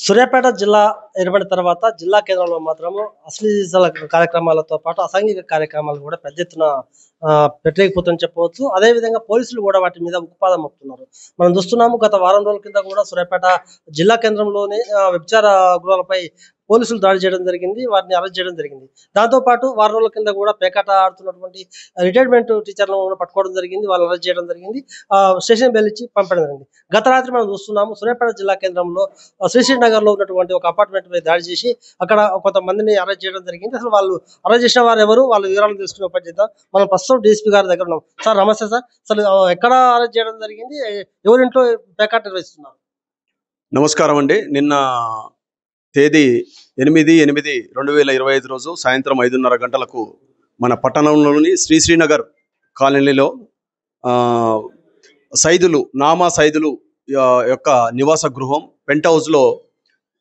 సూర్యాపేట జిల్లా ఏర్పడిన తర్వాత జిల్లా కేంద్రంలో మాత్రము అశ్లీల కార్యక్రమాలతో పాటు అసాంఘిక కార్యక్రమాలు కూడా పెద్ద ఎత్తున పెట్టలేకపోతుందని చెప్పవచ్చు. అదేవిధంగా పోలీసులు కూడా వాటి మీద ఉక్కుపాదం మోపుతున్నారు. మనం చూస్తున్నాము గత వారం రోజుల కింద కూడా సూర్యాపేట జిల్లా కేంద్రంలోని వ్యభిచార గృహాలపై పోలీసులు దాడి చేయడం జరిగింది. వారిని అరెస్ట్ చేయడం జరిగింది. దాంతో పాటు వారం రోజుల కింద కూడా పేకాట ఆడుతున్నటువంటి రిటైర్మెంట్ టీచర్లను కూడా పట్టుకోవడం జరిగింది. వాళ్ళని అరెస్ట్ చేయడం జరిగింది. స్టేషన్ బెయిల్ ఇచ్చి పంపడం జరిగింది. గత రాత్రి మనం చూస్తున్నాము సూర్యాపేట జిల్లా కేంద్రంలో శ్రీశ్రీ నగర్ లో ఉన్నటువంటి ఒక అపార్ట్మెంట్ మీద దాడి చేసి అక్కడ కొంతమందిని అరెస్ట్ చేయడం జరిగింది. అసలు వాళ్ళు అరెస్ట్ చేసిన వారు ఎవరు, వాళ్ళ వివరాలు తెలుసుకునే పని చేద్దాం. మనం ప్రస్తుతం డీఎస్పీ గారి దగ్గర ఉన్నాం. సార్ నమస్తే సార్. అసలు ఎక్కడ అరెస్ట్ చేయడం జరిగింది, ఎవరింట్లో పేకాట నిర్వహిస్తున్నారు? నమస్కారం అండి. నిన్న తేదీ 8/8/2025 రోజు సాయంత్రం 5:30 గంటలకు మన పట్టణంలోని శ్రీనగర్ కాలనీలో నామా సైదులు యొక్క నివాస గృహం పెంట్ హౌస్లో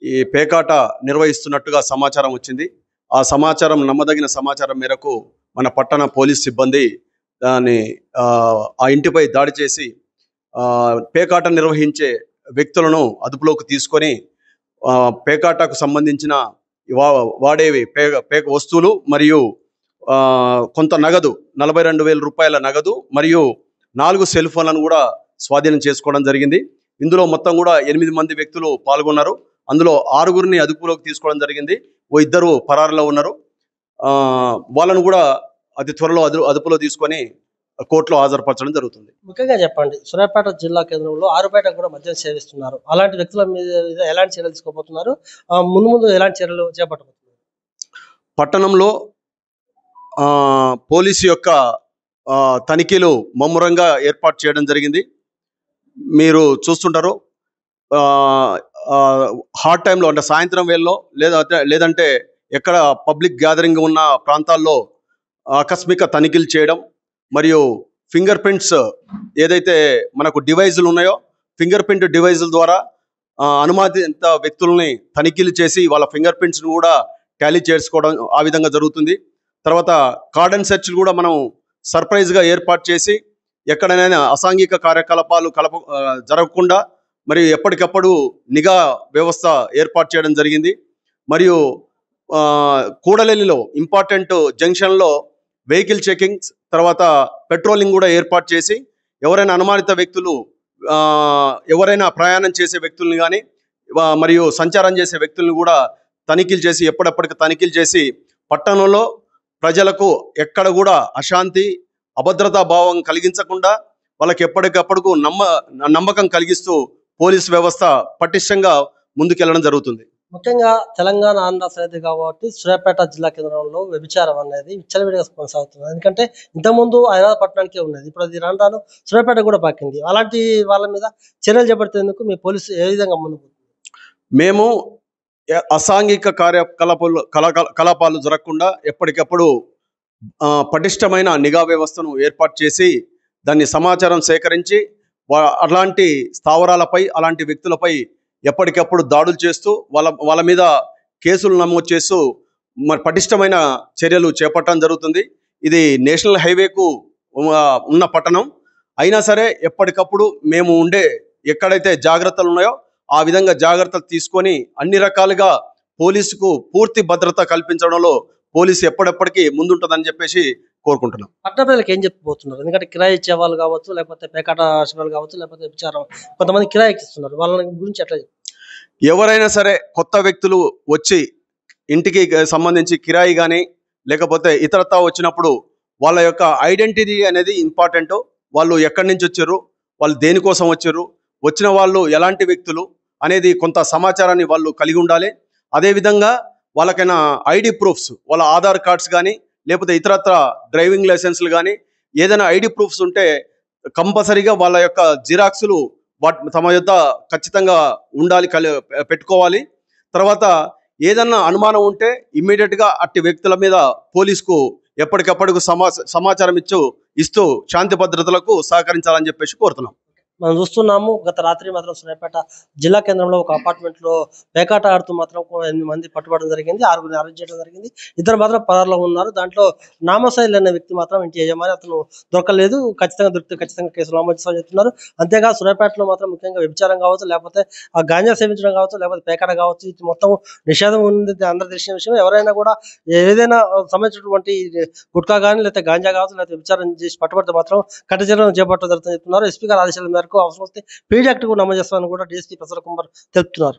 ఈ పేకాట నిర్వహిస్తున్నట్టుగా సమాచారం వచ్చింది. ఆ సమాచారం నమ్మదగిన సమాచారం మేరకు మన పట్టణ పోలీస్ సిబ్బంది ఆ ఇంటిపై దాడి చేసి పేకాట నిర్వహించే వ్యక్తులను అదుపులోకి తీసుకొని పేకాటకు సంబంధించిన వాడేవి పేక వస్తువులు మరియు కొంత నగదు 42,000 రూపాయల నగదు మరియు 4 సెల్ ఫోన్లను కూడా స్వాధీనం చేసుకోవడం జరిగింది. ఇందులో మొత్తం కూడా 8 మంది వ్యక్తులు పాల్గొన్నారు. అందులో 6గురిని అదుపులోకి తీసుకోవడం జరిగింది. 2 పరారులో ఉన్నారు. వాళ్ళను కూడా అతి త్వరలో అదుపులో తీసుకొని కోర్టులో హాజరుపరచడం జరుగుతుంది. ముఖ్యంగా చెప్పండి, సూర్యాపేట జిల్లా కేంద్రంలో ఆరుపేట కూడా మద్యం సేవిస్తున్నారు. అలాంటి వ్యక్తుల మీద ఎలాంటి చర్యలు తీసుకోబోతున్నారు? ముందు ఎలాంటి చర్యలు చేపట్టబోతున్నారు? పట్టణంలో పోలీసు యొక్క తనిఖీలు ముమ్మరంగా ఏర్పాటు చేయడం జరిగింది. మీరు చూస్తుంటారు, హాట్ టైంలో అంటే సాయంత్రం వేళలో లేదంటే ఎక్కడ పబ్లిక్ గ్యాదరింగ్ ఉన్న ప్రాంతాల్లో ఆకస్మిక తనిఖీలు చేయడం మరియు ఫింగర్ ప్రింట్స్ ఏదైతే మనకు డివైజులు ఉన్నాయో ఫింగర్ ప్రింట్ డివైజుల ద్వారా అనుమతిత వ్యక్తులని తనిఖీలు చేసి వాళ్ళ ఫింగర్ ప్రింట్స్ను కూడా టాలీ చేసుకోవడం ఆ విధంగా జరుగుతుంది. తర్వాత కార్డన్ సెర్చ్లు కూడా మనం సర్ప్రైజ్గా ఏర్పాటు చేసి ఎక్కడైనా అసాంఘిక కార్యకలాపాలు జరగకుండా మరియు ఎప్పటికప్పుడు నిఘా వ్యవస్థ ఏర్పాటు చేయడం జరిగింది. మరియు కూడలిలో ఇంపార్టెంట్ జంక్షన్లో వెహికల్ చెకింగ్స్ తర్వాత పెట్రోలింగ్ కూడా ఏర్పాటు చేసి ఎవరైనా అనుమానిత వ్యక్తులు ఎవరైనా ప్రయాణం చేసే వ్యక్తుల్ని కానీ మరియు సంచారం చేసే వ్యక్తులను కూడా తనిఖీలు చేసి ఎప్పటికప్పుడు తనిఖీలు చేసి పట్టణంలో ప్రజలకు ఎక్కడ కూడా అశాంతి అభద్రతా భావం కలిగించకుండా వాళ్ళకి ఎప్పటికప్పుడు నమ్మకం కలిగిస్తూ పోలీస్ వ్యవస్థ పటిష్టంగా ముందుకెళ్లడం జరుగుతుంది. ముఖ్యంగా తెలంగాణ ఆంధ్ర సరిహద్దు కాబట్టి సూర్యాపేట జిల్లా కేంద్రంలో వ్యభిచారం అనేది విచ్చలవిడిగా కొనసాగుతుంది. ఎందుకంటే ఇంతకుముందు హైదరాబాద్ పట్టణానికే ఉన్నది, ఇప్పుడు అది రాను సూర్యాపేట కూడా పాకింది. అలాంటి వాళ్ళ మీద చర్యలు చేపట్టేందుకు మీ పోలీసు ఏ విధంగా ముందుకు? మేము అసాంఘిక కలాపాలు జరగకుండా ఎప్పటికప్పుడు పటిష్టమైన నిఘా వ్యవస్థను ఏర్పాటు చేసి దాన్ని సమాచారం సేకరించి అలాంటి స్థావరాలపై అలాంటి వ్యక్తులపై ఎప్పటికప్పుడు దాడులు చేస్తూ వాళ్ళ మీద కేసులు నమోదు చేస్తూ మరి పటిష్టమైన చర్యలు చేపట్టడం జరుగుతుంది. ఇది నేషనల్ హైవేకు ఉన్న పట్టణం అయినా సరే ఎప్పటికప్పుడు మేము ఉండే ఎక్కడైతే జాగ్రత్తలు ఉన్నాయో ఆ విధంగా జాగ్రత్తలు తీసుకొని అన్ని రకాలుగా పోలీసుకు పూర్తి భద్రత కల్పించడంలో పోలీసు ఎప్పటికీ ముందుంటుందని చెప్పేసి కోరుకుంటున్నాం. పట్టణ ప్రజలకు ఏం చెప్పబోతున్నారు? ఎందుకంటే కిరాయి ఇచ్చే వాళ్ళు కావచ్చు, లేకపోతే పేకాట శిబిరాలు కావచ్చు, లేకపోతే విచారం కొంతమంది కిరాయి ఇస్తున్నారు, వాళ్ళ గురించి ఎట్లా? ఎవరైనా సరే కొత్త వ్యక్తులు వచ్చి ఇంటికి సంబంధించి కిరాయి కానీ లేకపోతే ఇతరత్తా వచ్చినప్పుడు వాళ్ళ యొక్క ఐడెంటిటీ అనేది ఇంపార్టెంట్. వాళ్ళు ఎక్కడి నుంచి వచ్చారు, వాళ్ళు దేనికోసం వచ్చారు, వచ్చిన వాళ్ళు ఎలాంటి వ్యక్తులు అనేది కొంత సమాచారాన్ని వాళ్ళు కలిగి ఉండాలి. అదేవిధంగా వాళ్ళకైనా ఐడి ప్రూఫ్స్, వాళ్ళ ఆధార్ కార్డ్స్ కానీ లేకపోతే ఇతరత్ర డ్రైవింగ్ లైసెన్స్లు కానీ ఏదైనా ఐడి ప్రూఫ్స్ ఉంటే కంపల్సరీగా వాళ్ళ యొక్క జిరాక్సులు తమ యొద్ద ఖచ్చితంగా ఉండాలి, పెట్టుకోవాలి. తర్వాత ఏదన్నా అనుమానం ఉంటే ఇమ్మీడియట్గా అట్టి వ్యక్తుల మీద పోలీసుకు ఎప్పటికప్పుడు సమాచారం ఇస్తూ శాంతి భద్రతలకు సహకరించాలని చెప్పేసి కోరుతున్నాం. మనం చూస్తున్నాము. గత రాత్రి మాత్రం సూర్యాపేట జిల్లా కేంద్రంలో ఒక అపార్ట్మెంట్ లో పేకాట ఆడుతూ మాత్రం 8 మంది పట్టుబడడం జరిగింది. 6గురిని అరెస్ట్ చేయడం జరిగింది. ఇద్దరు మాత్రం పరారులో ఉన్నారు. దాంట్లో నామసాయిల్ అనే వ్యక్తి మాత్రం ఇంటి యజమాని, అతను దొరకలేదు. ఖచ్చితంగా దొరికితే ఖచ్చితంగా కేసులు నమోదు చేస్తామని చెప్తున్నారు. అంతేకాదు సూర్యాపేటలో మాత్రం ముఖ్యంగా వ్యభిచారం కావచ్చు, లేకపోతే ఆ గాంజా సేవించడం కావచ్చు, లేకపోతే పేకాట కావచ్చు, ఇది మొత్తం నిషేధం ఉంది. అందరూ తెలిసిన విషయం. ఎవరైనా కూడా ఏదైనా సంబంధించినటువంటి గుట్కా కానీ, లేకపోతే గాంజా కావచ్చు, లేకపోతే వ్యభిచారం చేసి పట్టుబడితే మాత్రం కఠిన చర్యలు చేపట్టడం జరుగుతుందని చెప్తున్నారు. ఎస్పీ గారి ఆదేశాల మేరకు అవసరం వస్తే పీడీ యాక్ట్ కూడా నమోదు చేస్తామని కూడా డీఎస్పీ ప్రసన్న కుమార్ తెలుపుతున్నారు.